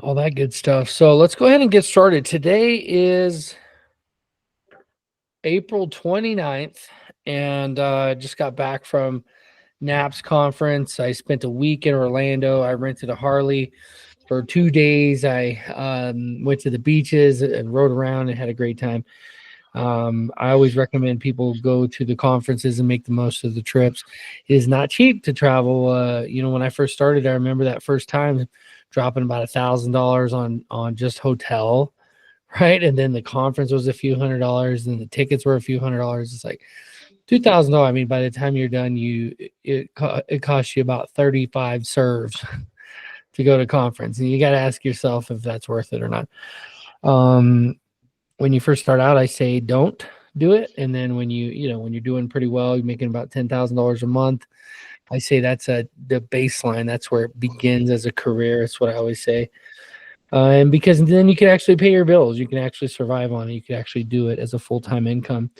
all that good stuff. So let's go ahead and get started. Today is April 29th, and just got back from NAPS conference. I spent a week in Orlando. I rented a Harley for 2 days. I went to the beaches and rode around and had a great time. I always recommend people go to the conferences and make the most of the trips. It is not cheap to travel. When I first started, I remember that first time dropping about $1,000 on just hotel, right? And then the conference was a few $100s, and the tickets were a few $100s. It's like $2,000. I mean, by the time you're done, it costs you about 35 serves to go to conference, and you got to ask yourself if that's worth it or not. When you first start out, I say don't do it, and then when you're doing pretty well, you're making about $10,000 a month. I say that's the baseline. That's where it begins as a career. That's what I always say. And because then you can actually pay your bills, you can actually survive on it. You can actually do it as a full-time income.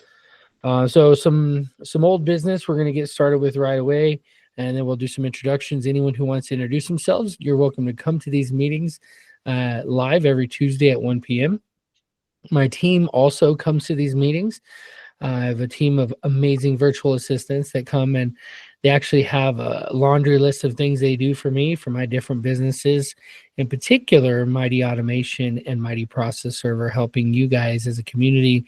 So some old business we're going to get started with right away, and then we'll do some introductions. Anyone who wants to introduce themselves, you're welcome to come to these meetings live every Tuesday at 1 p.m. My team also comes to these meetings. I have a team of amazing virtual assistants that come, and they actually have a laundry list of things they do for me for my different businesses, in particular, Mighty Automation and Mighty Process Server, helping you guys as a community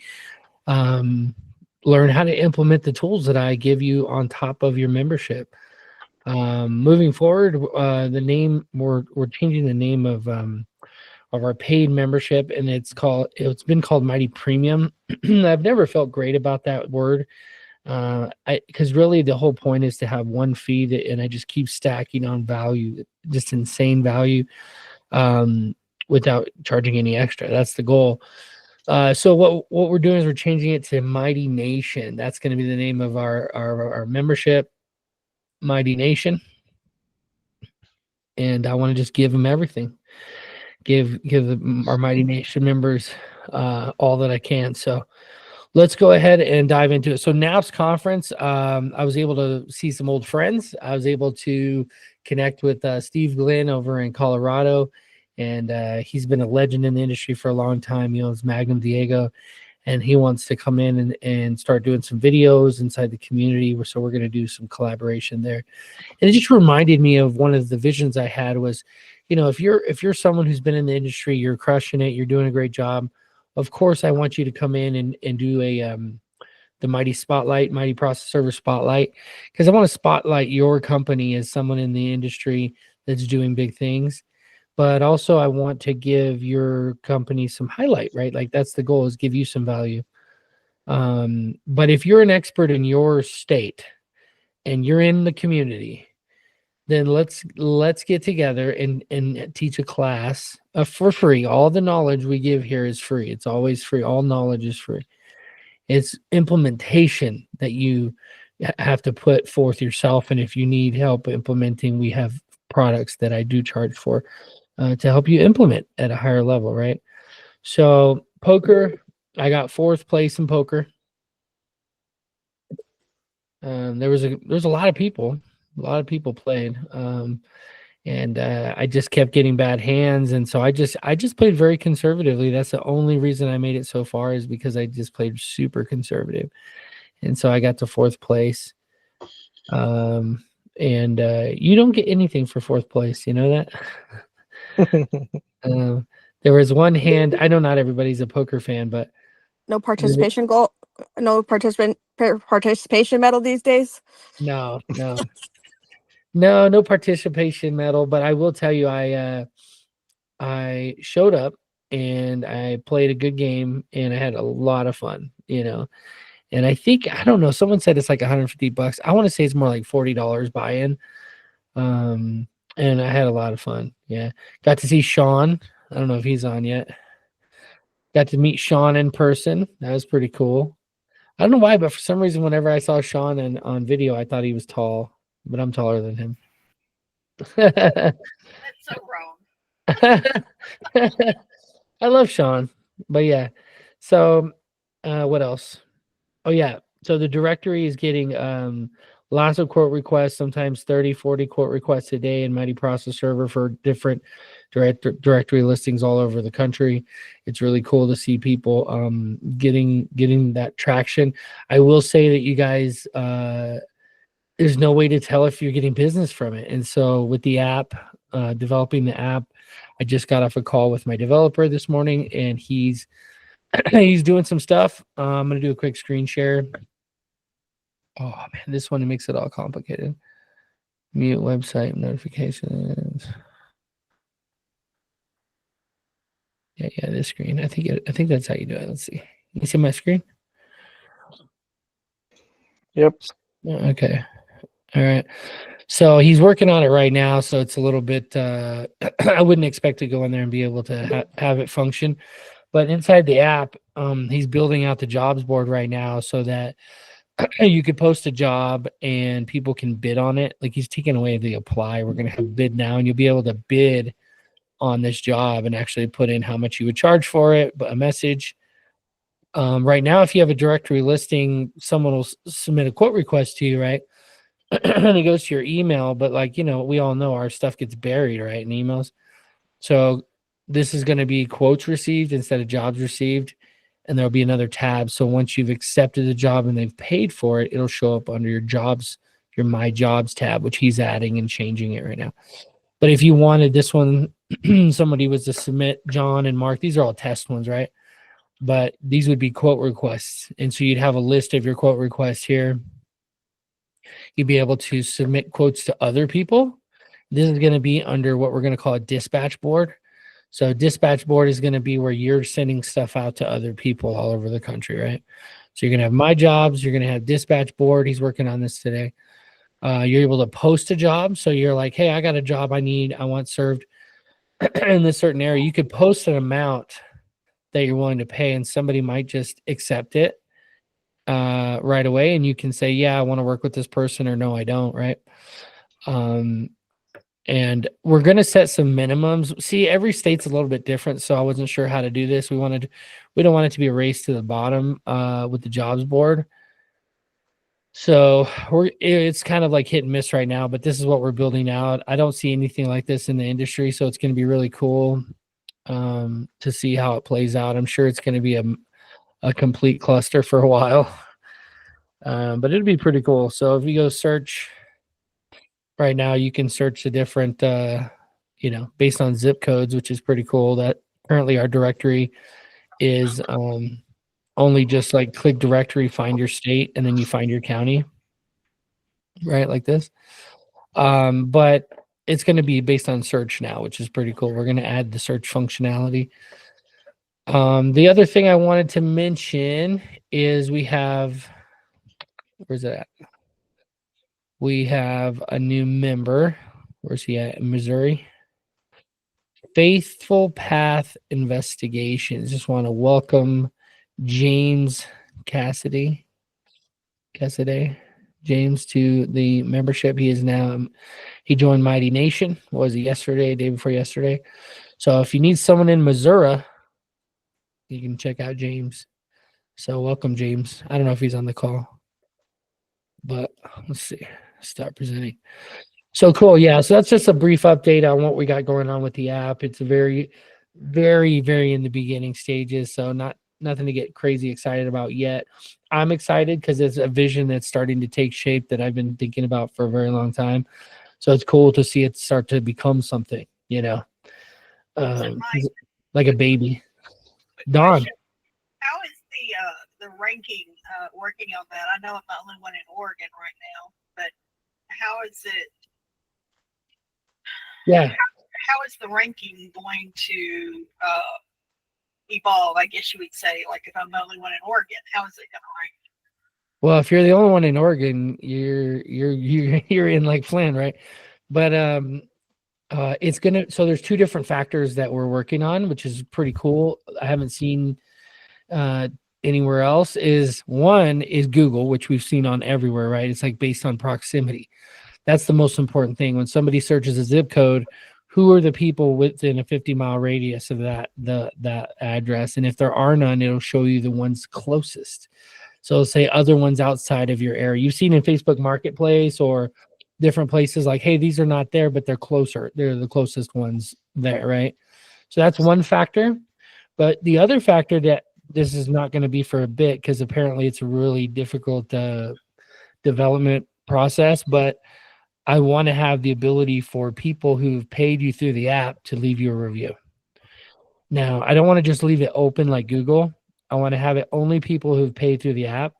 learn how to implement the tools that I give you on top of your membership. Moving forward, the name we're changing the name of our paid membership, and it's been called Mighty Premium. I've never felt great about that word, because really the whole point is to have one fee and I just keep stacking on value, just insane value, without charging any extra. That's the goal. So what we're doing is we're changing it to Mighty Nation. That's going to be the name of our membership, Mighty Nation, and I want to just give them everything. Give our Mighty Nation members all that I can. So let's go ahead and dive into it. So NAPS conference, I was able to see some old friends. I was able to connect with Steve Glenn over in Colorado, and he's been a legend in the industry for a long time. He owns Magnum Diego, and he wants to come in and start doing some videos inside the community. So we're going to do some collaboration there. And it just reminded me of one of the visions I had was, if you're someone who's been in the industry, you're crushing it, you're doing a great job. Of course, I want you to come in and do the Mighty Spotlight, Mighty Process Server Spotlight, because I want to spotlight your company as someone in the industry that's doing big things. But also I want to give your company some highlight, right? Like that's the goal, is give you some value. But if you're an expert in your state and you're in the community, then let's get together and teach a class for free. All the knowledge we give here is free. It's always free. All knowledge is free. It's implementation that you have to put forth yourself. And if you need help implementing, we have products that I do charge for to help you implement at a higher level, right? So poker, I got fourth place in poker. There was a lot of people. A lot of people played, and I just kept getting bad hands, and so I just played very conservatively. That's the only reason I made it so far, is because I just played super conservative, and so I got to fourth place. And you don't get anything for fourth place, you know that. There was one hand. I know not everybody's a poker fan, but no participation goal, no participation medal these days. No participation medal. But I will tell you, I showed up and I played a good game and I had a lot of fun, And I think, I don't know, someone said it's like $150. I want to say it's more like $40 buy-in. And I had a lot of fun. Yeah. Got to see Sean. I don't know if he's on yet. Got to meet Sean in person. That was pretty cool. I don't know why, but for some reason, whenever I saw Sean on video, I thought he was tall, but I'm taller than him. That's so wrong. I love Sean, but yeah. So, what else? Oh yeah. So the directory is getting lots of quote requests, sometimes 30, 40 quote requests a day in Mighty Process Server for different directory listings all over the country. It's really cool to see people getting that traction. I will say that you guys, there's no way to tell if you're getting business from it. And so with the app, developing the app, I just got off a call with my developer this morning, and he's he's doing some stuff. I'm gonna do a quick screen share. Oh man, this one makes it all complicated. Mute website notifications. Yeah, this screen. I think that's how you do it. Let's see. You see my screen? Yep. Okay. All right. So he's working on it right now. So it's a little bit, I wouldn't expect to go in there and be able to have it function. But inside the app, he's building out the jobs board right now so that you could post a job and people can bid on it. Like he's taking away the apply. We're going to have bid now, and you'll be able to bid on this job and actually put in how much you would charge for it, but a message. Right now, if you have a directory listing, someone will submit a quote request to you, right? And it goes to your email, but like, we all know our stuff gets buried, right, in emails. So this is going to be quotes received instead of jobs received, and there'll be another tab. So once you've accepted the job and they've paid for it, it'll show up under your jobs, your My Jobs tab, which he's adding and changing it right now. But if you wanted this one, somebody was to submit, John and Mark, these are all test ones, right? But these would be quote requests. And so you'd have a list of your quote requests here. You'd be able to submit quotes to other people. This is going to be under what we're going to call a dispatch board. So dispatch board is going to be where you're sending stuff out to other people all over the country, right? So you're going to have My Jobs. You're going to have dispatch board. He's working on this today. You're able to post a job. So you're like, hey, I got a job I want served in this certain area. You could post an amount that you're willing to pay, and somebody might just accept it right away. And you can say, yeah, I want to work with this person, or no, I don't, right? And we're going to set some minimums. See, every state's a little bit different, so I wasn't sure how to do this. We don't want it to be a race to the bottom with the jobs board. So it's kind of like hit and miss right now, but this is what we're building out. I don't see anything like this in the industry, so it's going to be really cool to see how it plays out. I'm sure it's going to be a complete cluster for a while, but it'll be pretty cool. So if you go search right now, you can search the different, based on zip codes, which is pretty cool. That currently our directory is only just like click directory, find your state, and then you find your county, right? Like this. But it's going to be based on search now, which is pretty cool. We're going to add the search functionality. The other thing I wanted to mention is we have, where's it at? We have a new member. Where's he at? In Missouri. Faithful Path Investigations. Just want to welcome James Cassidy, James, to the membership. He joined Mighty Nation. Was it yesterday, day before yesterday? So if you need someone in Missouri, you can check out James. So welcome, James. I don't know if he's on the call, but let's see. Start presenting. So cool. Yeah. So that's just a brief update on what we got going on with the app. It's a very, very, very in the beginning stages. So nothing to get crazy excited about yet. I'm excited because it's a vision that's starting to take shape that I've been thinking about for a very long time. So it's cool to see it start to become something, like a baby. Dawn. How is the ranking working on that? I know I'm the only one in Oregon right now, but how is it? Yeah. How is the ranking going to evolve? I guess you would say, like, if I'm the only one in Oregon, how is it going to rank? Well, if you're the only one in Oregon, you're in like Flynn, right? But it's gonna. So there's two different factors that we're working on, which is pretty cool. I haven't seen anywhere else. One is Google, which we've seen on everywhere, right? It's like based on proximity. That's the most important thing. When somebody searches a zip code, who are the people within a 50-mile radius of that address? And if there are none, it'll show you the ones closest. So it'll say other ones outside of your area. You've seen in Facebook Marketplace or different places like, hey, these are not there, but they're closer. They're the closest ones there, right? So that's one factor. But the other factor that this is not going to be for a bit, because apparently it's a really difficult development process, but I want to have the ability for people who've paid you through the app to leave you a review. Now, I don't want to just leave it open like Google. I want to have it only people who've paid through the app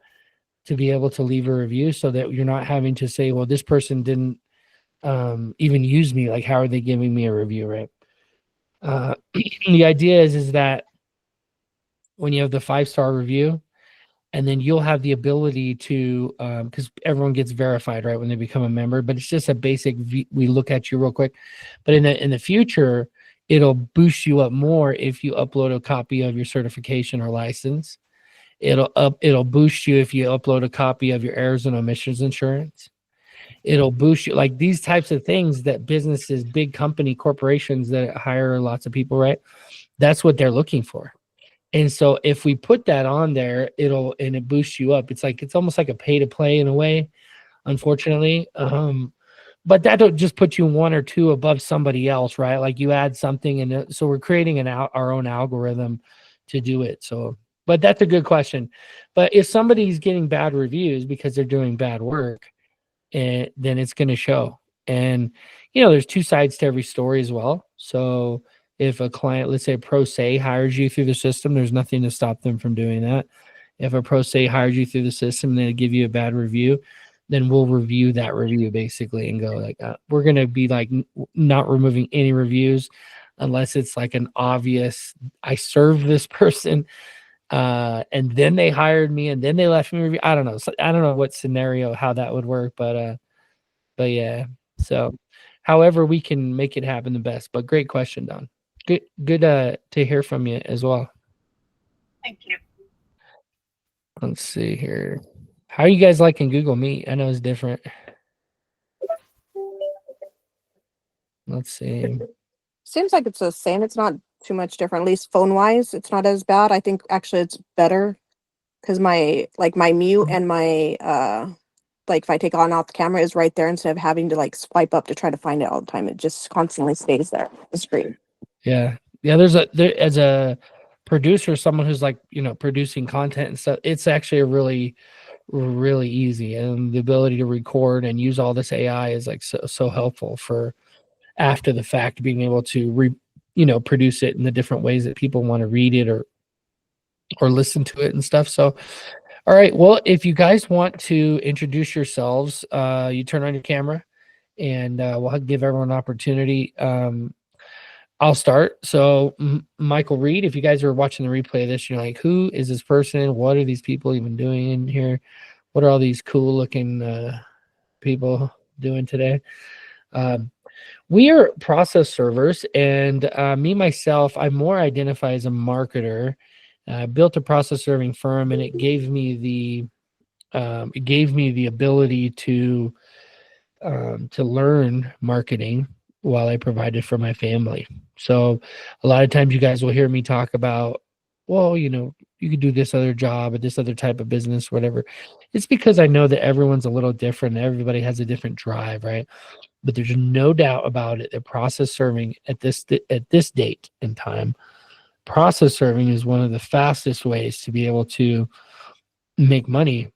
to be able to leave a review, so that you're not having to say, well, this person didn't even use me. Like, how are they giving me a review, right? The idea is that when you have the 5-star review, and then you'll have the ability to, because everyone gets verified, right, when they become a member, but it's just a basic we look at you real quick. But in the future, it'll boost you up more if you upload a copy of your certification or license. It'll boost you if you upload a copy of your errors and omissions insurance. It'll boost you, like these types of things that businesses, big company corporations that hire lots of people, right? That's what they're looking for. And so if we put that on there, it boosts you up. It's almost like a pay to play in a way, unfortunately. But that'll just put you 1 or 2 above somebody else, right? Like you add something, and so we're creating our own algorithm to do it. So, but that's a good question. But if somebody's getting bad reviews because they're doing bad work, then it's going to show. And there's 2 sides to every story as well. So if a client, let's say a pro se, hires you through the system, there's nothing to stop them from doing that. If a pro se hires you through the system and they give you a bad review, then we'll review that review basically and go like, we're going to be like not removing any reviews unless it's like an obvious, I served this person and then they hired me and then they left me a review. I don't know. So, I don't know what scenario, how that would work, but yeah. So however we can make it happen the best. But great question, Don. Good to hear from you as well. Thank you. Let's see here. How are you guys liking Google Meet? I know it's different. Let's see. Seems like it's the same. It's not too much different, at least phone wise. It's not as bad. I think actually it's better because my mute and my like if I take on off the camera is right there instead of having to like swipe up to try to find it all the time. It just constantly stays there. It's great. Yeah. There as a producer, someone who's like, producing content and stuff, it's actually a really, really easy, and the ability to record and use all this AI is like so helpful for after the fact, being able to produce it in the different ways that people want to read it or listen to it and stuff. So, all right. Well, if you guys want to introduce yourselves, you turn on your camera and we'll give everyone an opportunity. I'll start. So Michael Reed, if you guys are watching the replay of this, you're like, who is this person? What are these people even doing in here? What are all these cool looking people doing today? We are process servers, and me, myself, I more identify as a marketer. I built a process serving firm, and it gave me the ability to learn marketing while I provided for my family. So a lot of times you guys will hear me talk about, well, you could do this other job or this other type of business, whatever. It's because I know that everyone's a little different. Everybody has a different drive, right? But there's no doubt about it that process serving at this date and time, process serving is one of the fastest ways to be able to make money.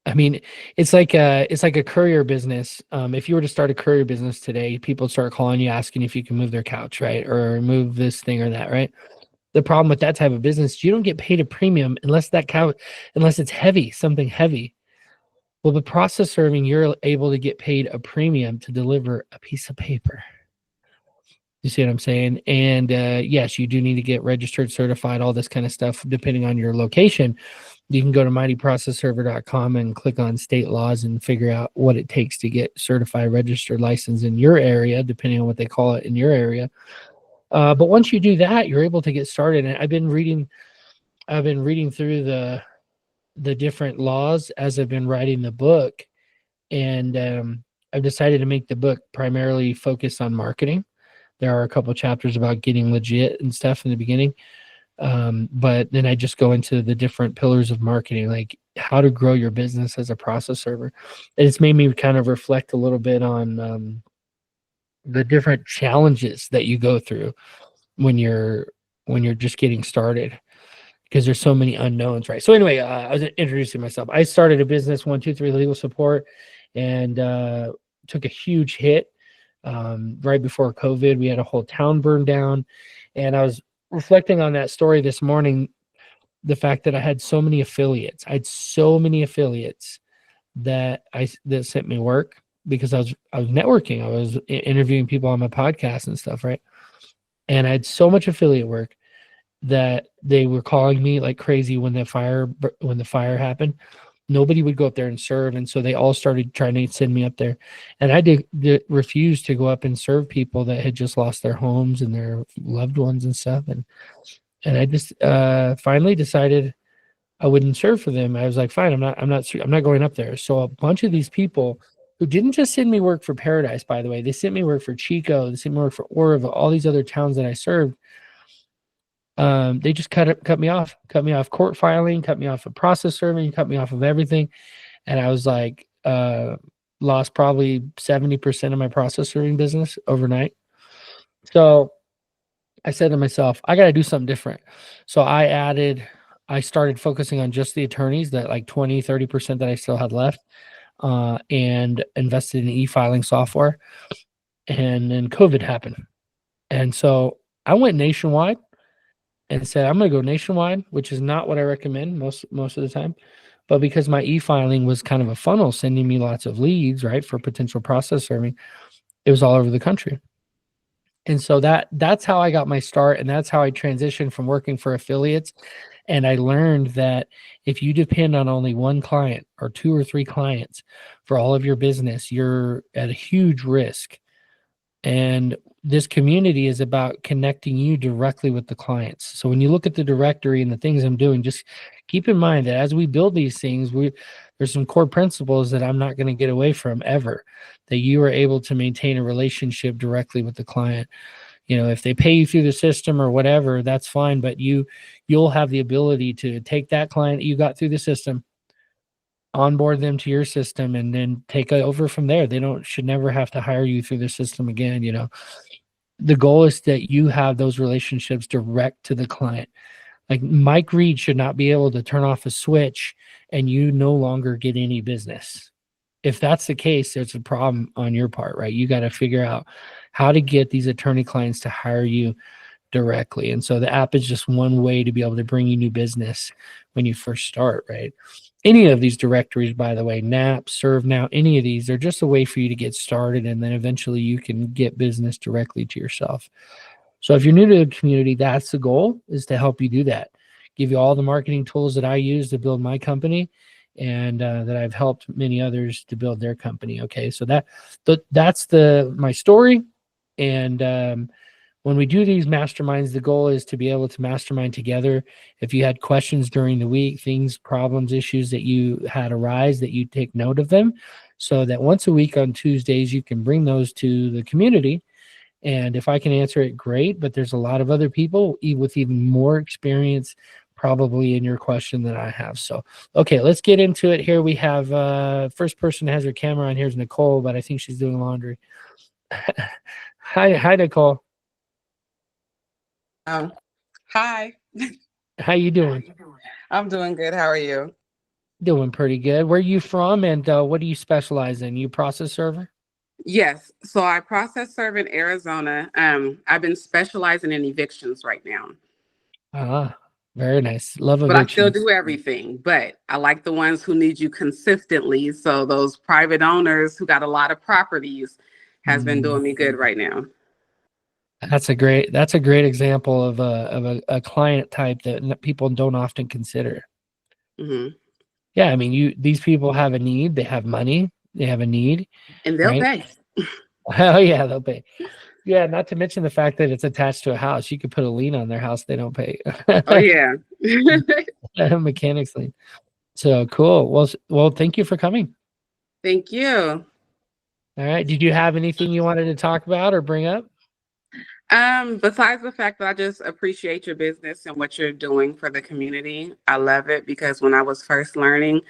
I mean, it's like a courier business. If you were to start a courier business today, people start calling you asking if you can move their couch, right, or move this thing or that, right? The problem with that type of business, you don't get paid a premium unless it's heavy, something heavy. Well, with process serving, you're able to get paid a premium to deliver a piece of paper. You see what I'm saying? And yes, you do need to get registered, certified, all this kind of stuff, depending on your location. You can go to mightyprocessserver.com and click on state laws and figure out what it takes to get certified, registered, licensed in your area, depending on what they call it in your area. But once you do that, you're able to get started. And I've been reading through the different laws as I've been writing the book. And I've decided to make the book primarily focused on marketing. There are a couple chapters about getting legit and stuff in the beginning. But then I just go into the different pillars of marketing, like how to grow your business as a process server. And it's made me kind of reflect a little bit on the different challenges that you go through when you're just getting started, because there's so many unknowns, right? So anyway, I was introducing myself. I started a business, 123 Legal Support, and took a huge hit right before COVID. We had a whole town burned down, and I was reflecting on that story this morning. The fact that I had so many affiliates, that sent me work because I was networking. I was interviewing people on my podcast and stuff, right? And I had so much affiliate work that they were calling me like crazy when the fire happened. Nobody would go up there and serve, and so they all started trying to send me up there, and I did refuse to go up and serve people that had just lost their homes and their loved ones and stuff. And I just finally decided I wouldn't serve for them. I was like, fine, I'm not going up there. So a bunch of these people who didn't just send me work for Paradise, by the way, they sent me work for Chico, they sent me work for Oroville, all these other towns that I served. They just cut me off court filing, cut me off of process serving, cut me off of everything. And I was like, lost probably 70% of my process serving business overnight. So I said to myself, I got to do something different. So I started focusing on just the attorneys, that like 20-30% that I still had left, and invested in e-filing software. And then COVID happened. And so I went nationwide and said, I'm going to go nationwide, which is not what I recommend most of the time. But because my e-filing was kind of a funnel, sending me lots of leads, right, for potential process serving, it was all over the country. And so that's how I got my start, and that's how I transitioned from working for affiliates. And I learned that if you depend on only one client or two or three clients for all of your business, you're at a huge risk. And this community is about connecting you directly with the clients. So when you look at the directory and the things I'm doing, just keep in mind that as we build these things, there's some core principles that I'm not going to get away from ever, that you are able to maintain a relationship directly with the client. You know, if they pay you through the system or whatever, that's fine, but you'll have the ability to take that client that you got through the system, onboard them to your system, and then take over from there. They should never have to hire you through the system again. You know, the goal is that you have those relationships direct to the client. Like Mike Reed should not be able to turn off a switch and you no longer get any business. If that's the case, there's a problem on your part, right? You got to figure out how to get these attorney clients to hire you directly. And so the app is just one way to be able to bring you new business when you first start, right? Any of these directories, by the way, NAP, ServeNow, any of these, they're just a way for you to get started, and then eventually you can get business directly to yourself. So if you're new to the community, that's the goal, is to help you do that. Give you all the marketing tools that I use to build my company, and that I've helped many others to build their company. Okay, so that's my story. And when we do these masterminds, the goal is to be able to mastermind together. If you had questions during the week, things, problems, issues that you had arise, that you take note of them, so that once a week on Tuesdays, you can bring those to the community. And if I can answer it, great. But there's a lot of other people with even more experience probably in your question than I have. So, okay, let's get into it here. We have first person that has her camera on here is Nicole, but I think she's doing laundry. Hi, Nicole. Hi. How you doing? I'm doing good. How are you? Doing pretty good. Where are you from, and what do you specialize in? You process server? Yes. So I process serve in Arizona. I've been specializing in evictions right now, Ah, very nice. Love but I still evictions. do everything. But I like the ones who need you consistently. So those private owners who got a lot of properties has been doing me good right now. That's a great example of a client type that people don't often consider. Hmm. Yeah, I mean, these people have a need. They have money. They have a need, And they'll right? pay. Oh yeah, they'll pay. Yeah, not to mention the fact that it's attached to a house. You could put a lien on their house. They don't pay. Oh, yeah. Mechanics lien. So cool. Well, thank you for coming. Thank you. All right. Did you have anything you wanted to talk about or bring up? Besides the fact that I just appreciate your business and what you're doing for the community, I love it because when I was first learning,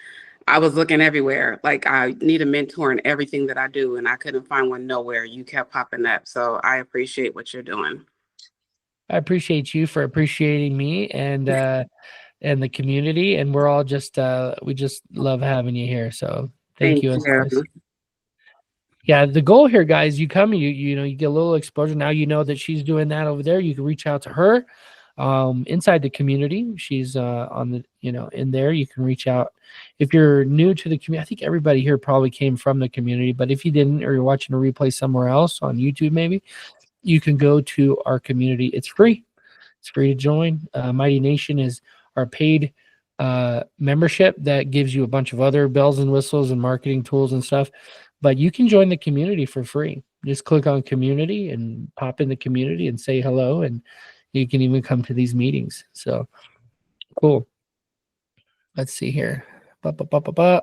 I was looking everywhere. Like I need a mentor in everything that I do, and I couldn't find one nowhere. You kept popping up. So I appreciate what you're doing. I appreciate you for appreciating me and the community. And we're all just we just love having you here. So thank Thank you as always. you. Yeah, the goal here, guys, you come, you know, you get a little exposure. Now you know that she's doing that over there. You can reach out to her inside the community. She's on the, you know, in there. You can reach out. If you're new to the community, I think everybody here probably came from the community, but if you didn't, or you're watching a replay somewhere else on YouTube, maybe you can go to our community. It's free. It's free to join. Mighty Nation is our paid membership that gives you a bunch of other bells and whistles and marketing tools and stuff. But you can join the community for free. Just click on community and pop in the community and say hello. And you can even come to these meetings. So cool. Let's see here. All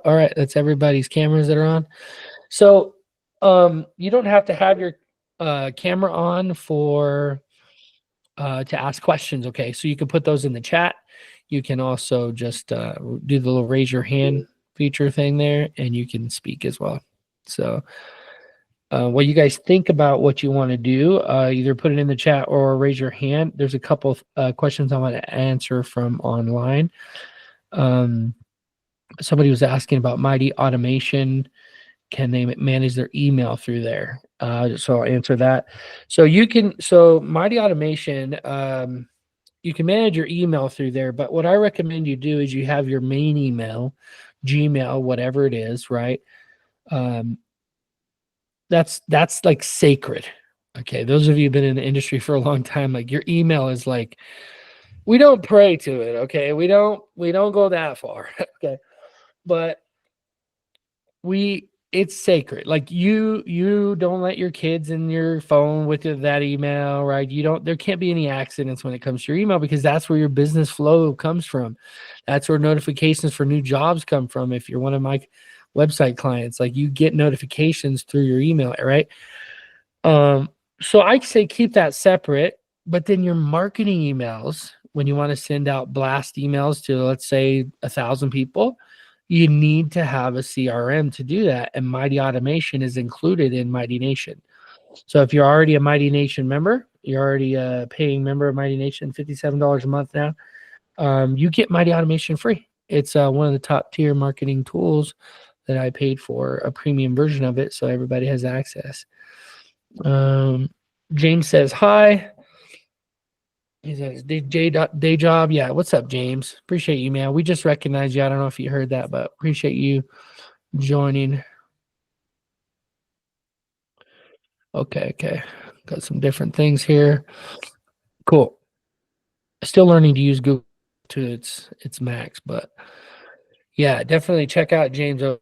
right. That's everybody's cameras that are on. So you don't have to have your camera on for to ask questions. Okay, so you can put those in the chat. You can also just do the little raise your hand feature thing there, and you can speak as well. So what you guys think about what you want to do, either put it in the chat or raise your hand. There's a couple of questions I want to answer from online. Somebody was asking about Mighty Automation. Can they manage their email through there? So I'll answer that. So Mighty Automation, you can manage your email through there, but what I recommend you do is you have your main email, Gmail, whatever it is, right? That's like sacred. Okay. Those of you who've been in the industry for a long time, like your email is like, we don't pray to it. Okay. We don't go that far. Okay. But it's sacred. Like you don't let your kids in your phone with that email, right? There can't be any accidents when it comes to your email, because that's where your business flow comes from. That's where notifications for new jobs come from. If you're one of my website clients, like you get notifications through your email, right? So I'd say keep that separate, but then your marketing emails, when you want to send out blast emails to, let's say, 1,000 people, you need to have a CRM to do that. And Mighty Automation is included in Mighty Nation. So if you're already a Mighty Nation member, you're already a paying member of Mighty Nation, $57 a month now, you get Mighty Automation free. It's one of the top tier marketing tools that I paid for a premium version of it, so everybody has access. James says hi. He's at his day job. Yeah, what's up, James? Appreciate you, man. We just recognized you. I don't know if you heard that, but appreciate you joining. Okay. Got some different things here. Cool. Still learning to use Google to its max, but yeah, definitely check out James. Am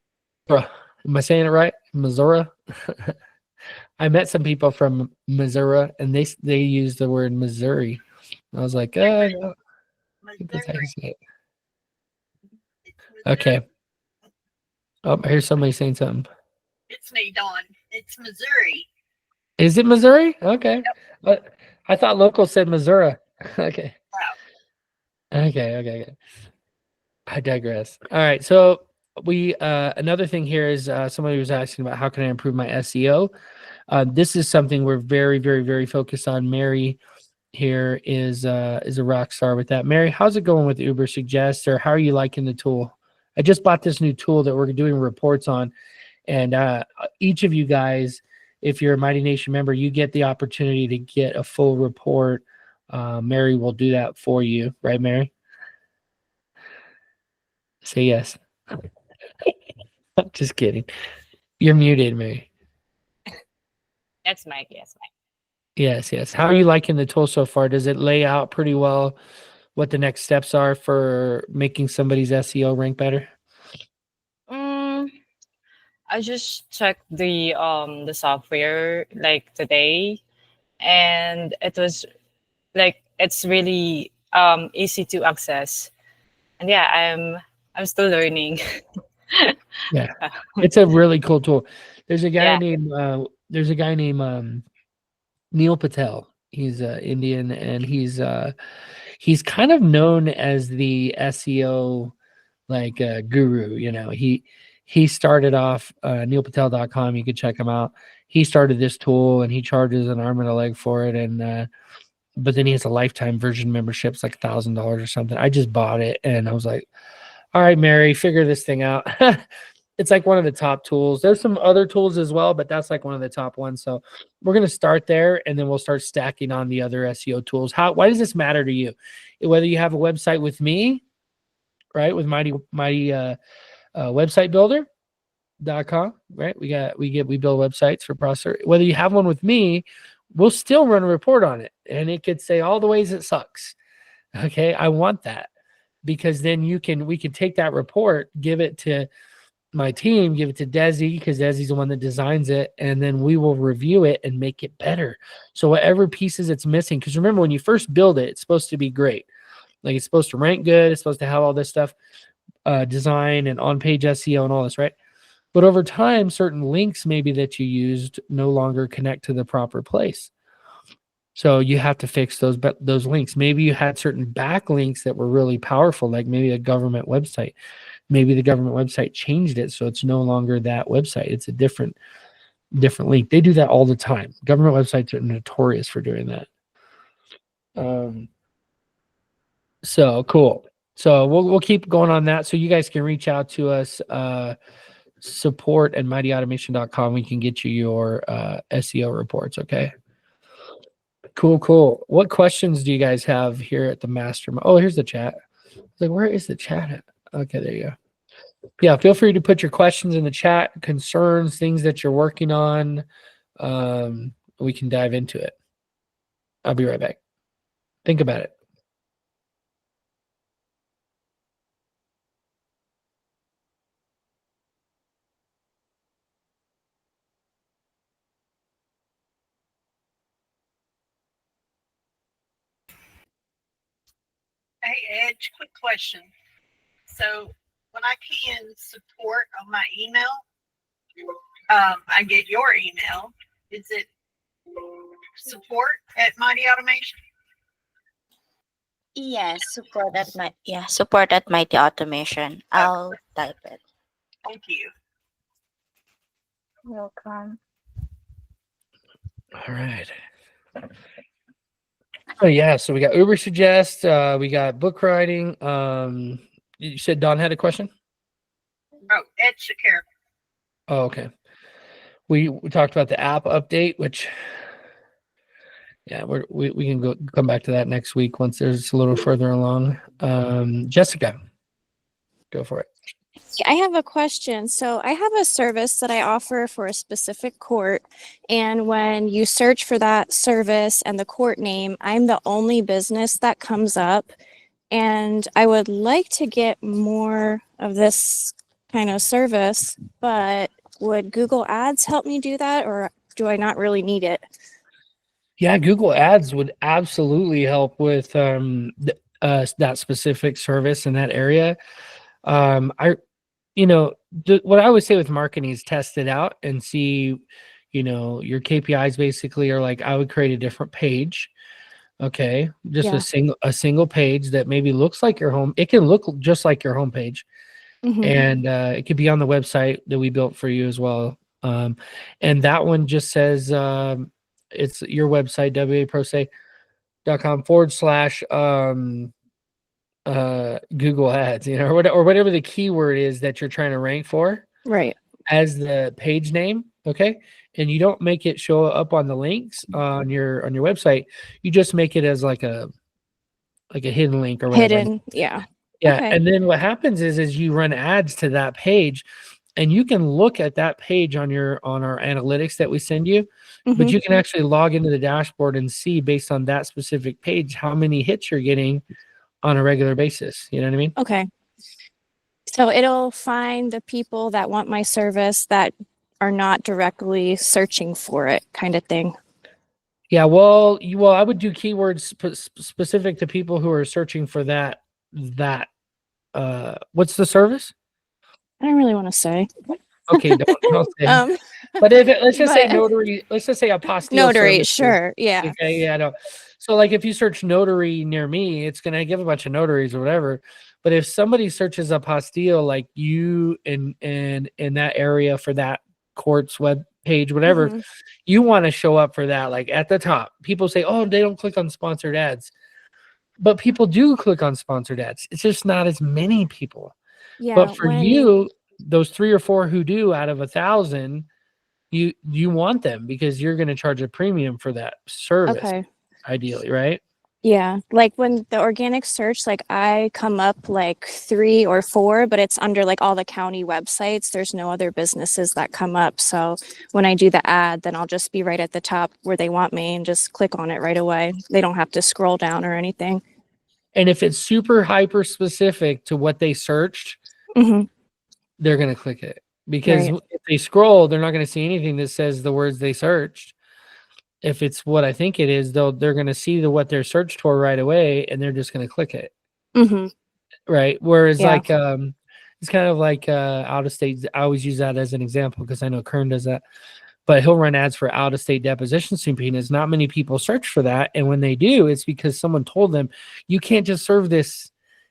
I saying it right? Missouri. I met some people from Missouri, and they use the word Missouri. I was like, no, I think that's how you say it. Okay. Oh, here's somebody saying something. It's me, Dawn. It's Missouri. Is it Missouri? Okay. Yep. I thought local said Missouri. Okay. Wow. Okay. I digress. All right. So we another thing here is somebody was asking about how can I improve my SEO. This is something we're very, very, very focused on. Mary here is a rock star with that. Mary, how's it going with Uber Suggest, or how are you liking the tool? I just bought this new tool that we're doing reports on, and each of you guys, if you're a Mighty Nation member, you get the opportunity to get a full report. Mary will do that for you, right, Mary? Say yes. Just kidding. You're muted, Mary. That's Mike. Yes, Mike. Yes. How are you liking the tool so far? Does it lay out pretty well what the next steps are for making somebody's SEO rank better? I just checked the software like today, and it was like it's really easy to access. And yeah, I'm still learning. Yeah, it's a really cool tool. There's a guy Yeah. named Neil Patel. He's Indian, and he's kind of known as the SEO like a guru. You know, he started off neilpatel.com. You could check him out. He started this tool and he charges an arm and a leg for it. And but then he has a lifetime version membership. It's like $1,000 or something. I just bought it and I was like, all right, Mary, figure this thing out. It's like one of the top tools. There's some other tools as well, but that's like one of the top ones. So we're going to start there and then we'll start stacking on the other SEO tools. Why does this matter to you? Whether you have a website with me, right? With Mighty Website Builder.com, right? We build websites for processor. Whether you have one with me, we'll still run a report on it. And it could say all the ways it sucks. Okay. I want that because then we can take that report, give it to my team, give it to Desi because Desi's the one that designs it, and then we will review it and make it better. So whatever pieces it's missing, because remember when you first build it, it's supposed to be great. Like it's supposed to rank good. It's supposed to have all this stuff, design and on-page SEO and all this, right? But over time, certain links maybe that you used no longer connect to the proper place. So you have to fix those links. Maybe you had certain backlinks that were really powerful, like maybe a government website. Maybe the government website changed it, so it's no longer that website. It's a different link. They do that all the time. Government websites are notorious for doing that. So cool. So we'll keep going on that. So you guys can reach out to us, support at mightyautomation.com. We can get you your SEO reports. Okay. Cool. What questions do you guys have here at the mastermind? Oh, here's the chat. Like, where is the chat at? Okay, there you go. Yeah, feel free to put your questions in the chat, concerns, things that you're working on. We can dive into it. I'll be right back. Think about it. Hey, Edge, quick question. So when I key in support on my email, I get your email. Is it support at Mighty Automation? Yes, support at Mighty Automation. I'll type it. Thank you. Welcome. All right. Oh yeah, so we got Uber Suggest, we got book writing. You said Don had a question? Oh, Ed Shakir. Oh, okay. We talked about the app update, which yeah, we can come back to that next week once there's a little further along. Jessica, go for it. I have a question. So I have a service that I offer for a specific court. And when you search for that service and the court name, I'm the only business that comes up. And I would like to get more of this kind of service, but would Google Ads help me do that, or do I not really need it? Yeah, Google Ads would absolutely help with that specific service in that area. What I always say with marketing is test it out and see, your KPIs basically are like, I would create a different page. Okay. Just a single page that maybe looks like your home. It can look just like your homepage. Mhm. And it could be on the website that we built for you as well. And that one just says, it's your website, waprose.com / Google Ads, or whatever the keyword is that you're trying to rank for, Right. as the page name. Okay. And you don't make it show up on the links on your website. You just make it as like a hidden link or whatever. Hidden. Yeah. Yeah. Okay. And then what happens is you run ads to that page, and you can look at that page on our analytics that we send you, but Mhm. you can actually log into the dashboard and see based on that specific page how many hits you're getting on a regular basis. You know what I mean? Okay. So it'll find the people that want my service that are not directly searching for it, kind of thing. Yeah. Well, I would do keywords specific to people who are searching for that. What's the service? I don't really want to say. Okay, don't say. But let's just say notary. Let's just say apostille. Notary, services. sure. Yeah. Okay, yeah, I know. So like if you search notary near me, it's gonna give a bunch of notaries or whatever. But if somebody searches up Hostile like you in that area for that court's web page, whatever, Mhm. you want to show up for that, like at the top. People say, oh, they don't click on sponsored ads. But people do click on sponsored ads. It's just not as many people. Yeah, But for when you, those 3 or 4 who do out of 1,000, you want them because you're going to charge a premium for that service, okay. ideally, right? Yeah, like when the organic search, like I come up like 3 or 4, but it's under like all the county websites. There's no other businesses that come up. So when I do the ad, then I'll just be right at the top where they want me and just click on it right away. They don't have to scroll down or anything. And if it's super hyper specific to what they searched, Hmm. they're going to click it because Right. if they scroll, they're not going to see anything that says the words they searched. If it's what I think it is, they're going to see what they're searched for right away, and they're just going to click it. Hmm. Right. Whereas Yeah. like it's kind of like out of state. I always use that as an example because I know Kern does that. But he'll run ads for out of state deposition subpoenas. Not many people search for that. And when they do, it's because someone told them you can't just serve this.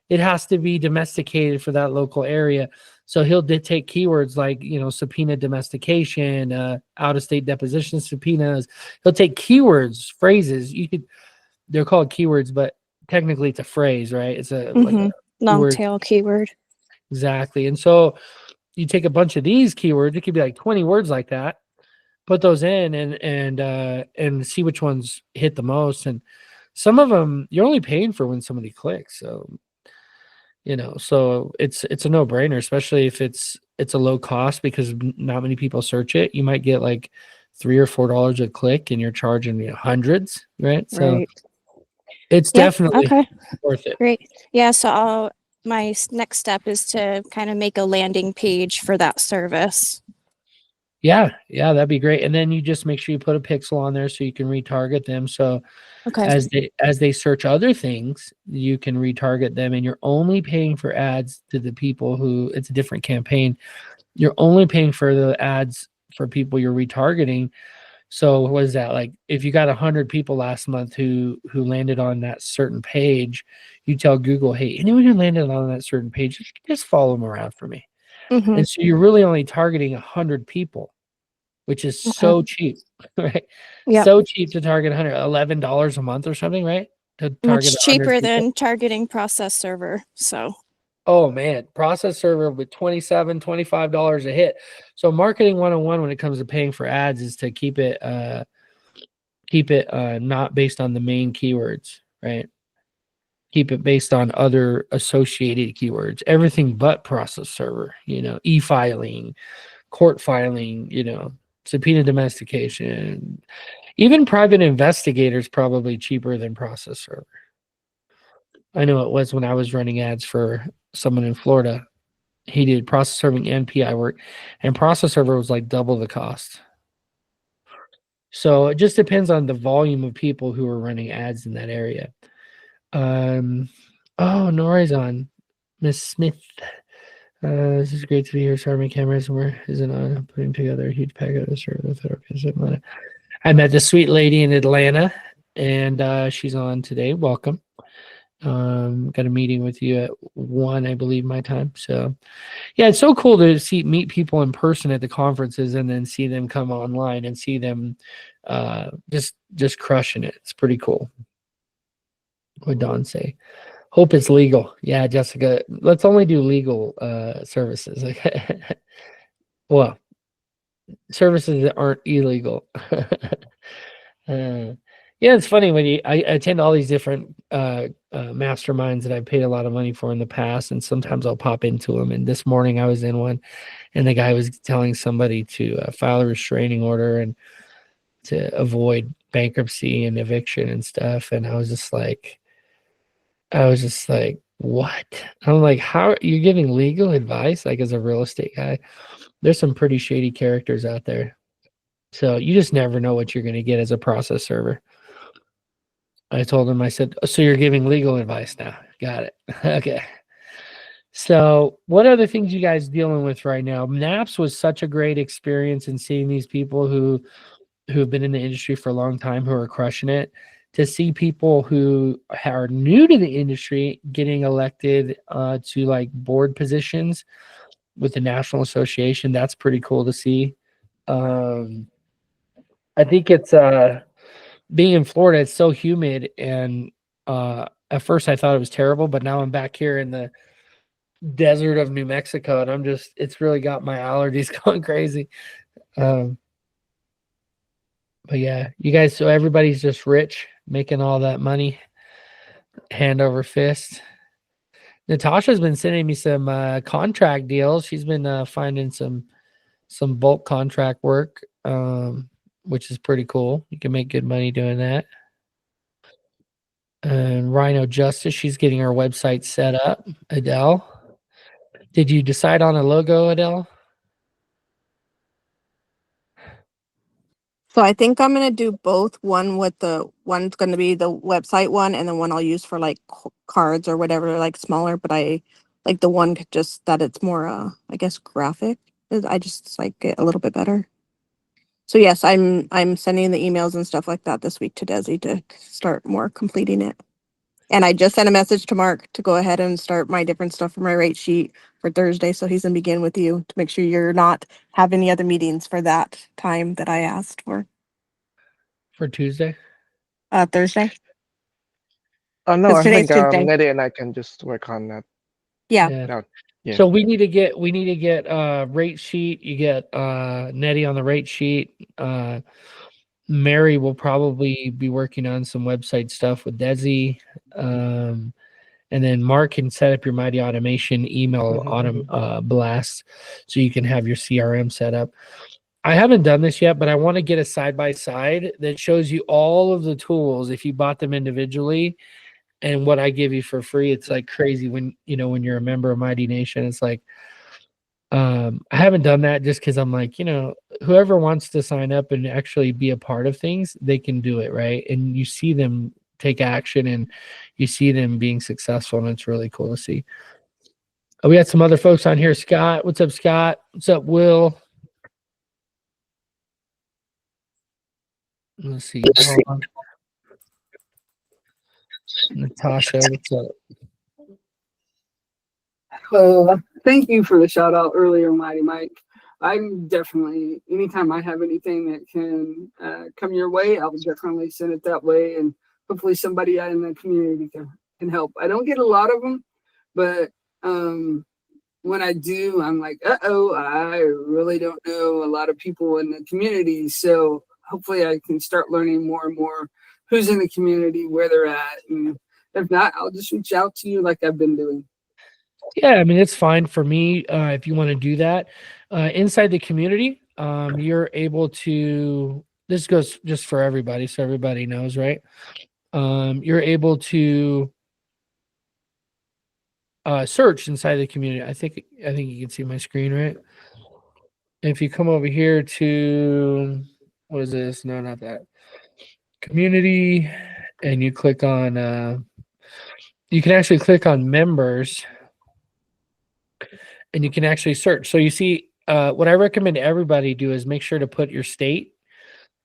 It has to be domesticated for that local area. So he'll take keywords like, subpoena domestication, out of state deposition subpoenas. He'll take keywords, phrases. They're called keywords, but technically it's a phrase, right? It's like Hmm. a Long keyword. tail keyword. Exactly. And so you take a bunch of these keywords, it could be like 20 words like that, put those in and see which ones hit the most. And some of them you're only paying for when somebody clicks. So, so it's a no-brainer, especially if it's a low cost because not many people search it. You might get like $3 or $4 a click and you're charging hundreds, right? So Right. it's Yeah. definitely Okay. worth it. Great. Yeah. So my next step is to kind of make a landing page for that service. Yeah, that'd be great. And then you just make sure you put a pixel on there so you can retarget them. So Okay. as they search other things, you can retarget them, and you're only paying for ads to the people who it's a different campaign. You're only paying for the ads for people you're retargeting. So what is that? Like if you got 100 people last month who landed on that certain page, you tell Google, hey, anyone who landed on that certain page, just follow them around for me. Hmm. And so you're really only targeting 100 people, which is so cheap, right? Yeah. So cheap to target $11 a month or something, right? To target Much 100 cheaper people. than targeting process server. So Oh man, process server with $27, $25 a hit. So marketing 101 when it comes to paying for ads is to keep it not based on the main keywords, right? Keep it based on other associated keywords, everything but process server, e-filing, court filing, subpoena domestication, even private investigators probably cheaper than process server. I know it was when I was running ads for someone in Florida. He did process serving and PI work, and process server was like double the cost. So it just depends on the volume of people who are running ads in that area. Oh, Nora's on. Miss Smith. This is great to be here. Sorry, my camera isn't on. I'm putting together a huge packet of service. I met the sweet lady in Atlanta, and she's on today. Welcome. Got a meeting with you at 1, I believe, my time. So, yeah, it's so cool to meet people in person at the conferences and then see them come online and see them just crushing it. It's pretty cool. What would Don say? Hope it's legal. Yeah, Jessica, let's only do legal services. Well, services that aren't illegal. Yeah, it's funny when I attend all these different masterminds that I've paid a lot of money for in the past, and sometimes I'll pop into them. And this morning I was in one, and the guy was telling somebody to file a restraining order and to avoid bankruptcy and eviction and stuff. And I was just like, what? I'm like, how are you giving legal advice? Like as a real estate guy, there's some pretty shady characters out there. So you just never know what you're going to get as a process server. I told him, I said, so you're giving legal advice now. Got it. Okay. So what other things you guys dealing with right now? NAPS was such a great experience in seeing these people who've been in the industry for a long time, who are crushing it, to see people who are new to the industry getting elected to like board positions with the National Association. That's pretty cool to see. I think it's being in Florida, it's so humid, and at first I thought it was terrible, but now I'm back here in the desert of New Mexico, and it's really got my allergies going crazy. But yeah, you guys, so everybody's just rich, making all that money, hand over fist. Natasha's been sending me some contract deals. She's been finding some bulk contract work, which is pretty cool. You can make good money doing that. And Rhino Justice, she's getting her website set up. Adele, did you decide on a logo, Adele? So I think I'm gonna do both. One's gonna be the website one, and then one I'll use for like cards or whatever, like smaller. But I like the one just that it's more, I guess, graphic. I just like it a little bit better. So yes, I'm sending the emails and stuff like that this week to Desi to start more completing it. And I just sent a message to Mark to go ahead and start my different stuff for my rate sheet for Thursday. So he's gonna begin with you to make sure you're not have any other meetings for that time that I asked for. For Tuesday? Thursday. Oh no, 'Cause I today's think Tuesday. Nettie and I can just work on that. Yeah. No, yeah. So we need to get rate sheet. You get Nettie on the rate sheet. Mary will probably be working on some website stuff with Desi. And then Mark can set up your Mighty Automation email blast so you can have your CRM set up. I haven't done this yet, but I want to get a side-by-side that shows you all of the tools if you bought them individually and what I give you for free. It's like crazy when you're a member of Mighty Nation. It's like I haven't done that just because I'm like, whoever wants to sign up and actually be a part of things, they can do it, right? And you see them take action and you see them being successful, and it's really cool to see. We got some other folks on here. Scott, what's up, Scott? What's up, Will? Let's see. Hold on. Natasha, what's up? Thank you for the shout out earlier, Mighty Mike. I'm definitely, anytime I have anything that can come your way, I'll definitely send it that way. And hopefully somebody out in the community can help. I don't get a lot of them, but when I do, I'm like, I really don't know a lot of people in the community. So hopefully I can start learning more and more who's in the community, where they're at. And if not, I'll just reach out to you like I've been doing. Yeah, I mean, it's fine for me if you want to do that. Inside the community, you're able to, this goes just for everybody, so everybody knows, right? You're able to search inside the community. I think you can see my screen, right? If you come over here to, what is this? No, not that. Community, and you click on, you can actually click on members, and you can actually search. So you see, what I recommend everybody do is make sure to put your state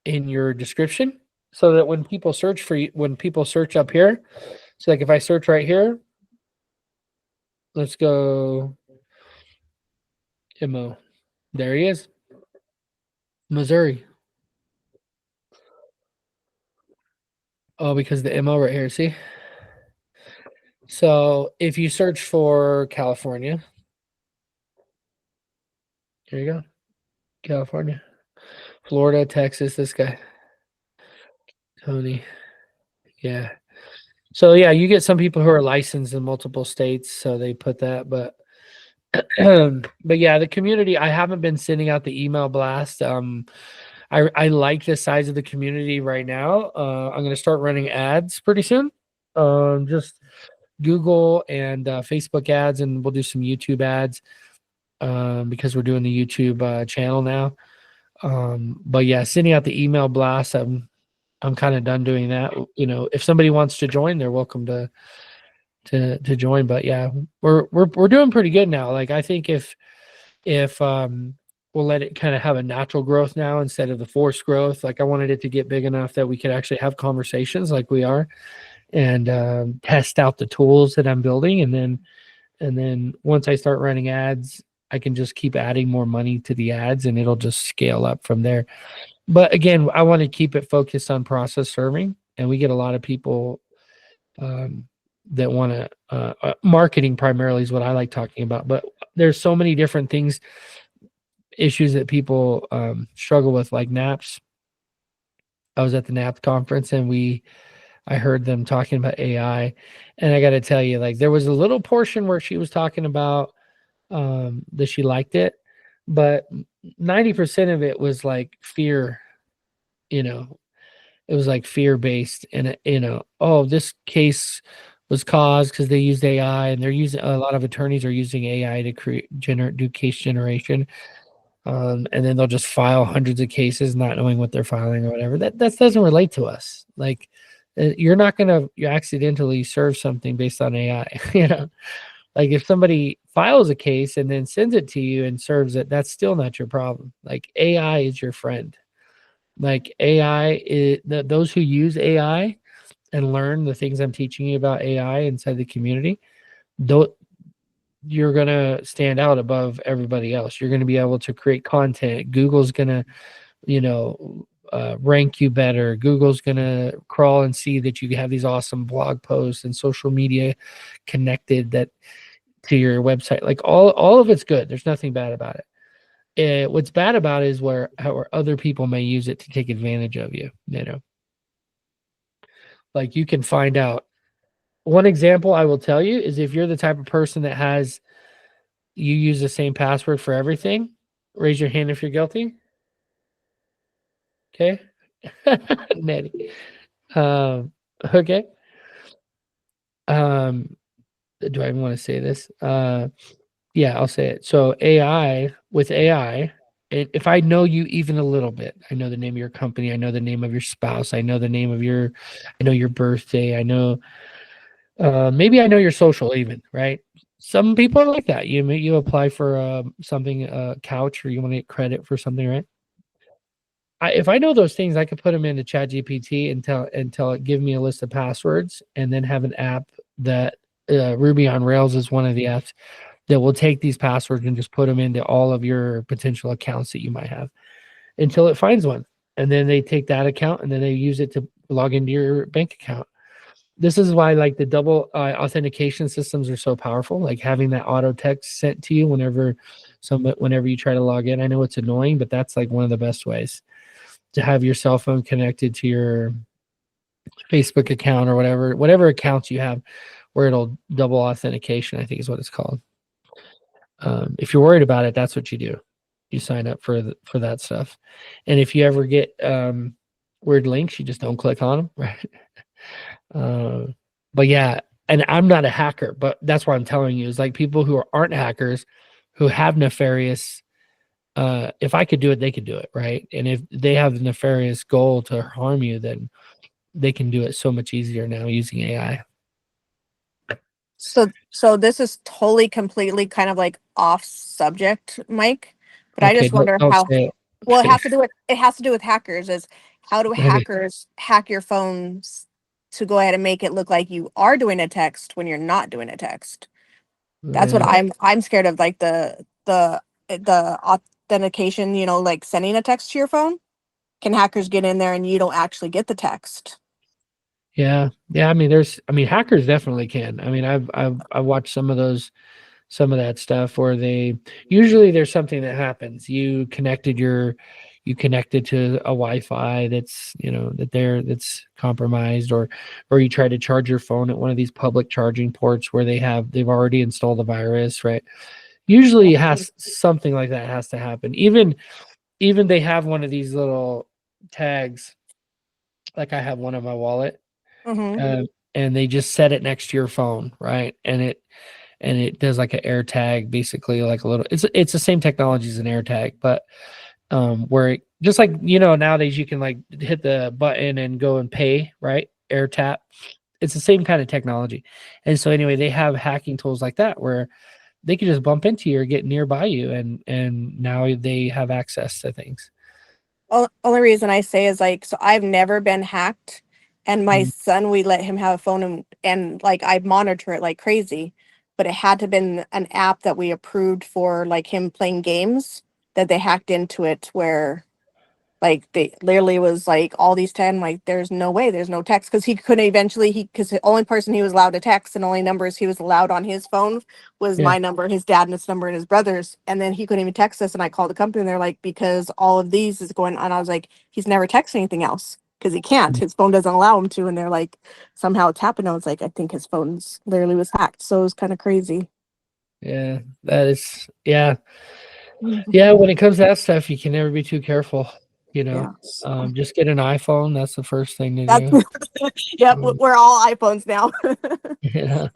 in your description so that when people search for you, when people search up here, so like if I search right here, let's go MO. There he is. Missouri. Oh, because the MO right here, see? So if you search for California, here you go. California, Florida, Texas, this guy. Tony. Yeah. So yeah, you get some people who are licensed in multiple states, so they put that, but yeah, the community, I haven't been sending out the email blast. I like the size of the community right now. I'm going to start running ads pretty soon. Just Google and Facebook ads, and we'll do some YouTube ads because we're doing the YouTube channel now. But yeah, sending out the email blast, I'm kind of done doing that. If somebody wants to join, they're welcome to join. But yeah, we're doing pretty good now. Like I think if we'll let it kind of have a natural growth now instead of the forced growth. Like I wanted it to get big enough that we could actually have conversations like we are, and test out the tools that I'm building, and then once I start running ads, I can just keep adding more money to the ads, and it'll just scale up from there. But again, I want to keep it focused on process serving, and we get a lot of people that want to marketing primarily is what I like talking about. But there's so many different things, issues that people struggle with, like naps. I was at the NAP conference, and I heard them talking about AI, and I got to tell you, like there was a little portion where she was talking about that she liked it, but 90% of it was like fear. You know, it was like fear based, and oh, this case was caused because they used AI, and they're using a lot of attorneys are using AI to do case generation. And then they'll just file hundreds of cases not knowing what they're filing or whatever. That doesn't relate to us. Like you're not going to you accidentally serve something based on AI. Like if somebody files a case and then sends it to you and serves it, that's still not your problem. Like AI is your friend. Like AI is those who use AI and learn the things I'm teaching you about AI inside the community, don't you're going to stand out above everybody else. You're going to be able to create content. Google's going to, rank you better. Google's going to crawl and see that you have these awesome blog posts and social media connected that to your website. Like all of it's good. There's nothing bad about it. What's bad about it is how other people may use it to take advantage of you, like you can find out. One example I will tell you is if you're the type of person that you use the same password for everything, raise your hand if you're guilty. Okay. Nettie. Okay. Do I even want to say this? Yeah, I'll say it. So with AI, if I know you even a little bit, I know the name of your company, I know the name of your spouse, I know your birthday, I know, maybe I know your social even, right? Some people are like that. You apply for something, a couch, or you want to get credit for something, right? If I know those things, I could put them into ChatGPT and tell it give me a list of passwords, and then have an app that Ruby on Rails is one of the apps that will take these passwords and just put them into all of your potential accounts that you might have until it finds one. And then they take that account and then they use it to log into your bank account. This is why like the double authentication systems are so powerful, like having that auto text sent to you whenever you try to log in. I know it's annoying, but that's like one of the best ways to have your cell phone connected to your Facebook account or whatever accounts you have, where it'll double authentication, I think is what it's called. If you're worried about it, that's what you do. You sign up for that stuff. And if you ever get weird links, you just don't click on them, right? But yeah, and I'm not a hacker, but that's what I'm telling you is like people who aren't hackers, who have nefarious, if I could do it, they could do it, right? And if they have the nefarious goal to harm you, then they can do it so much easier now using AI. So this is totally, completely kind of like off subject, Mike. But I just wonder don't how. say it. Well, it has to do with hackers. Is how do Okay. hackers hack your phones to go ahead and make it look like you are doing a text when you're not doing a text? That's what Yeah. I'm scared of. Like the authentication. Like sending a text to your phone. Can hackers get in there and you don't actually get the text? Yeah. I mean, hackers definitely can. I mean, I've watched some of that stuff where usually there's something that happens. You connected to a Wi-Fi that's, that's compromised, or you try to charge your phone at one of these public charging ports where they've already installed a virus, right? Usually something like that has to happen. Even they have one of these little tags, like I have one on my wallet. Mm-hmm. And they just set it next to your phone, right? And it does like an air tag, basically like a little. It's the same technology as an air tag, but where it, just like nowadays you can like hit the button and go and pay, right? Air tap. It's the same kind of technology. And so anyway, they have hacking tools like that where they could just bump into you or get nearby you, and now they have access to things. Only reason I say is like, so I've never been hacked, and my Mhm. son, we let him have a phone, and like I monitor it like crazy, but it had to been an app that we approved for like him playing games that they hacked into it where like they literally was like all these 10 like there's no way, there's no text, because he couldn't eventually, because the only person he was allowed to text and only numbers he was allowed on his phone was Yeah. my number, his dad's number, and his brother's, and then he couldn't even text us. And I called the company and they're like, because all of these is going on. I was like, he's never texted anything else because he can't, his phone doesn't allow him to. And they're like, somehow it's happened. I was like, I think his phone's literally was hacked, so it was kind of crazy. Yeah, that is, yeah. Yeah, when it comes to that stuff, you can never be too careful, you know. Yeah. Just get an iPhone. That's the first thing to That's do. yep, we're all iPhones now. Yeah.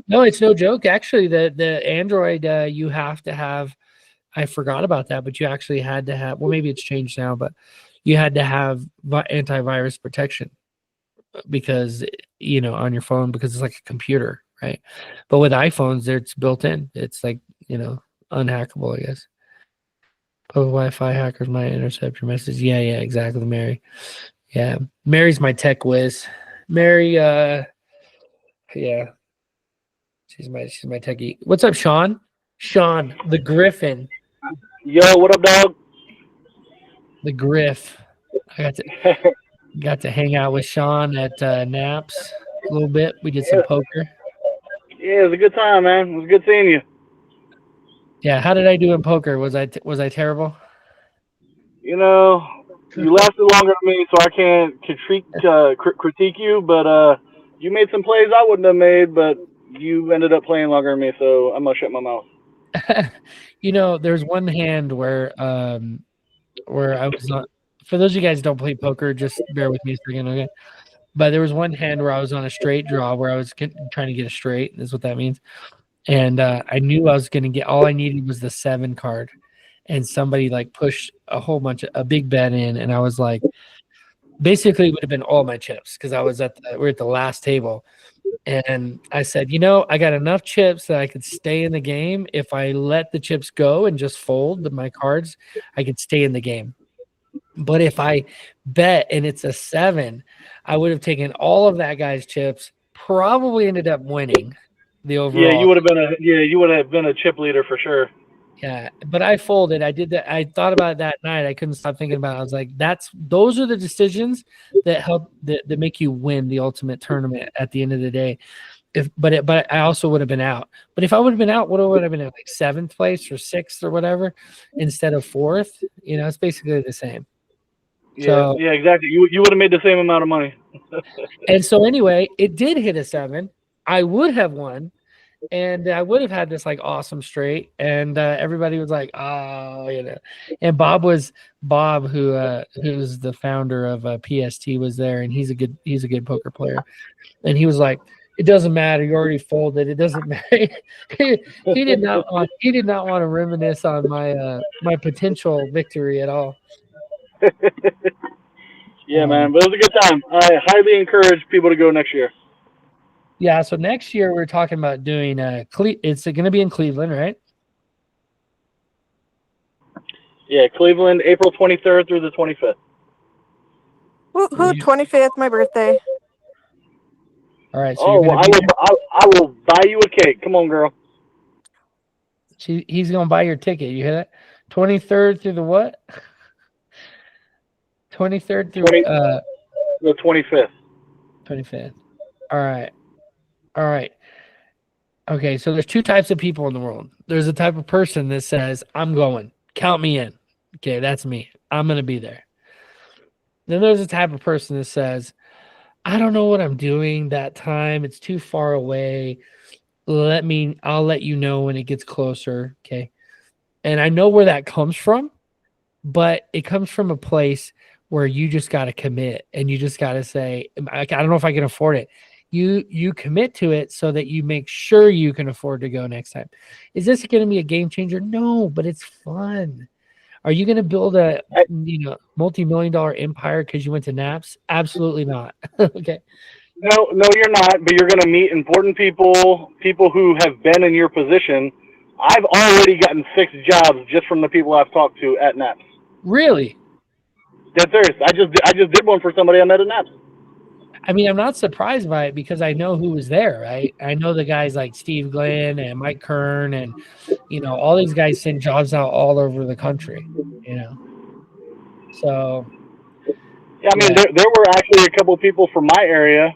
No, it's no joke. Actually, the Android, you have to have, I forgot about that, but you actually had to have, well, maybe it's changed now, but you had to have antivirus protection because, you know, on your phone, because it's like a computer, right? But with iPhones, it's built in. It's like, you know, unhackable, I guess. Public Wi-Fi hackers might intercept your message. Yeah, exactly, Mary. Yeah, Mary's my tech whiz. Mary, yeah, she's my techie. What's up, Sean? Sean, the Griffin, Yo, what up, dog? the Griff. I got to hang out with Sean at Naps a little bit. We did some poker. Yeah, it was a good time, man. It was good seeing you. Yeah, how did I do in poker? Was I terrible? You know, you lasted longer than me, so I can't critique you. But you made some plays I wouldn't have made, but you ended up playing longer than me, so I'm gonna shut my mouth. You know, there's one hand where I was not. For those of you guys who don't play poker, just bear with me a second, okay? But there was one hand where I was on a straight draw, where I was trying to get a straight. Is what that means. And I knew I was going to get. All I needed was the 7 card, and somebody like pushed a big bet in, and I was like, basically, it would have been all my chips because I was we're at the last table. And I said, you know, I got enough chips that I could stay in the game. If I let the chips go and just fold my cards, I could stay in the game. But if I bet and it's a 7, I would have taken all of that guy's chips, probably ended up winning the overall. Yeah, you would have been a chip leader for sure. Yeah, but I folded. I did that. I thought about it that night. I couldn't stop thinking about it. I was like, those are the decisions that help that make you win the ultimate tournament at the end of the day. But I also would have been out. But if I would have been out, what would I have been at, like 7th place or 6th or whatever instead of 4th? You know, it's basically the same. Yeah, So, yeah, exactly. You would have made the same amount of money. and so anyway, it did hit a 7. I would have won. And I would have had this like awesome straight, and everybody was like, "Oh, you know." And Bob, who's the founder of PST, was there, and he's a good poker player. And he was like, "It doesn't matter. You already folded. It doesn't matter." he did not want to reminisce on my potential victory at all. Yeah, man, but it was a good time. I highly encourage people to go next year. Yeah, so next year we're talking about doing it's going to be in Cleveland, right? Yeah, Cleveland, April 23rd through the 25th. Who 25th, my birthday. All right, so you're gonna I will buy you a cake. Come on, girl. He's gonna buy your ticket. You hear that? 23rd through the what? 23rd through the 25th. 25th. All right. Okay, so there's 2 types of people in the world. There's a type of person that says, I'm going. Count me in. Okay, that's me. I'm going to be there. Then there's a type of person that says, I don't know what I'm doing that time. It's too far away. I'll let you know when it gets closer. Okay. And I know where that comes from, but it comes from a place where you just got to commit and you just got to say, I don't know if I can afford it. You commit to it so that you make sure you can afford to go next time. Is this going to be a game changer? No, but it's fun. Are you going to build a multi-million-dollar empire because you went to Naps? Absolutely not. Okay. No, you're not. But you're going to meet important people who have been in your position, I've already gotten 6 jobs just from the people I've talked to at Naps. Really? Dead serious. I just did one for somebody I met at Naps. I mean, I'm not surprised by it because I know who was there, right? I know the guys like Steve Glenn and Mike Kern and, you know, all these guys send jobs out all over the country, you know. So, Yeah, I mean, yeah. there were actually a couple of people from my area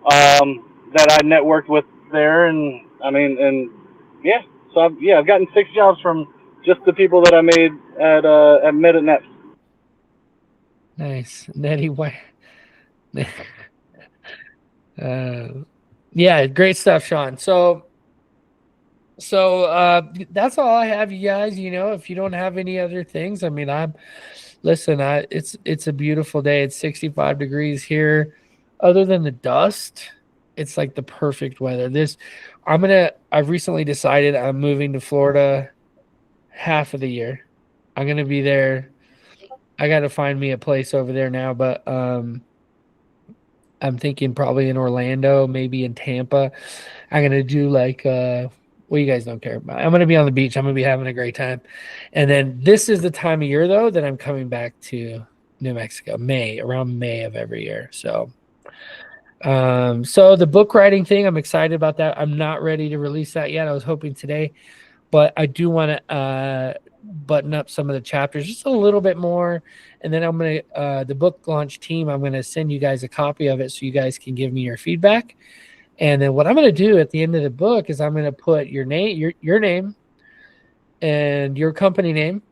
that I networked with there, and I mean, and yeah, so I've gotten 6 jobs from just the people that I made at Met at Nets. Nice. Nettie White. Yeah, great stuff, Sean. So that's all I have, you guys. You know, if you don't have any other things, I mean, it's a beautiful day. It's 65 degrees here. Other than the dust, it's like the perfect weather. I've recently decided I'm moving to Florida half of the year. I'm gonna be there. I gotta find me a place over there now, but I'm thinking probably in Orlando, maybe in Tampa. I'm gonna do like well, you guys don't care about. I'm gonna be on the beach. I'm gonna be having a great time. And then this is the time of year though that I'm coming back to New Mexico, around May of every year. So so the book writing thing, I'm excited about that. I'm not ready to release that yet. I was hoping today, but I do want to button up some of the chapters just a little bit more. And then I'm going to, the book launch team, I'm going to send you guys a copy of it so you guys can give me your feedback. And then what I'm going to do at the end of the book is I'm going to put your name, your name and your company name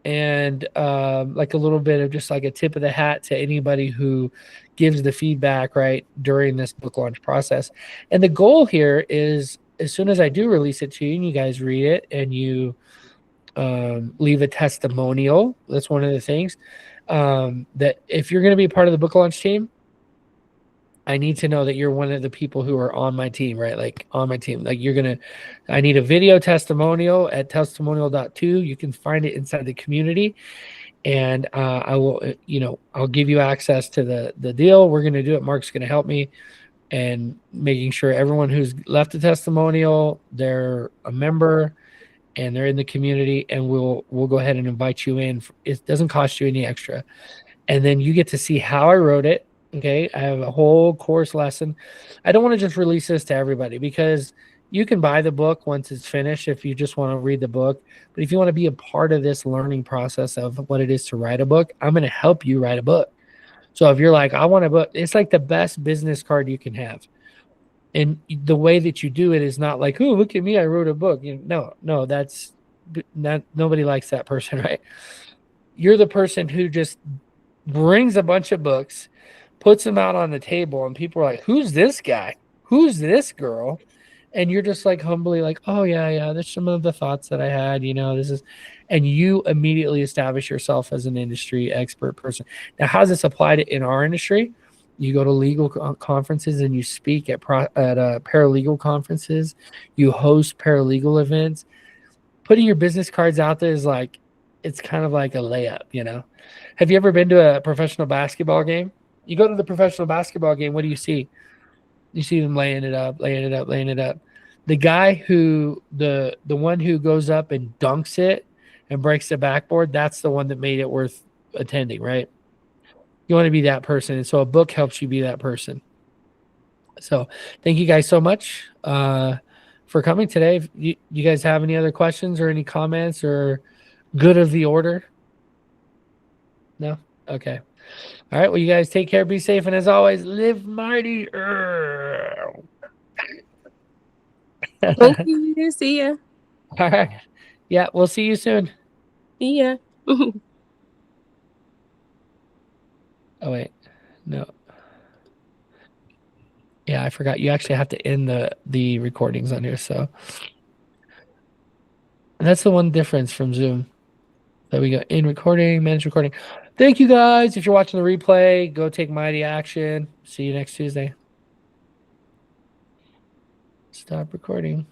and like a little bit of just like a tip of the hat to anybody who gives the feedback right during this book launch process. And the goal here is as soon as I do release it to you and you guys read it and you leave a testimonial, that's one of the things that if you're going to be part of the book launch team, I need to know that you're one of the people who are on my team, right? Like on my team, like I need a video testimonial at testimonial.to. You can find it inside the community. And I will, I'll give you access to the deal. We're going to do it. Mark's going to help me and making sure everyone who's left a testimonial, they're a member and they're in the community, and we'll go ahead and invite you in. It doesn't cost you any extra. And then you get to see how I wrote it. Okay. I have a whole course lesson. I don't want to just release this to everybody because you can buy the book once it's finished if you just want to read the book. But if you want to be a part of this learning process of what it is to write a book, I'm going to help you write a book. So if you're like, I want a book, it's like the best business card you can have. And the way that you do it is not like, oh, look at me, I wrote a book. No, that's not, nobody likes that person, right? You're the person who just brings a bunch of books, puts them out on the table, and people are like, who's this guy? Who's this girl? And you're just like humbly like, oh yeah, there's some of the thoughts that I had, and you immediately establish yourself as an industry expert person. Now, how does this apply in our industry? You go to legal conferences and you speak at paralegal conferences. You host paralegal events. Putting your business cards out there is like, it's kind of like a layup, Have you ever been to a professional basketball game? You go to the professional basketball game, what do you see? You see them laying it up. The guy who, the one who goes up and dunks it and breaks the backboard, that's the one that made it worth attending, right? You want to be that person. And so a book helps you be that person. So thank you guys so much for coming today. You guys have any other questions or any comments or good of the order? No? Okay. All right. Well, you guys take care, be safe, and as always, live mighty. Thank you. See ya. All right. Yeah, we'll see you soon. See ya. Oh, wait. No. Yeah, I forgot. You actually have to end the recordings on here. So that's the one difference from Zoom. There we go. In recording, manage recording. Thank you guys. If you're watching the replay, go take mighty action. See you next Tuesday. Stop recording.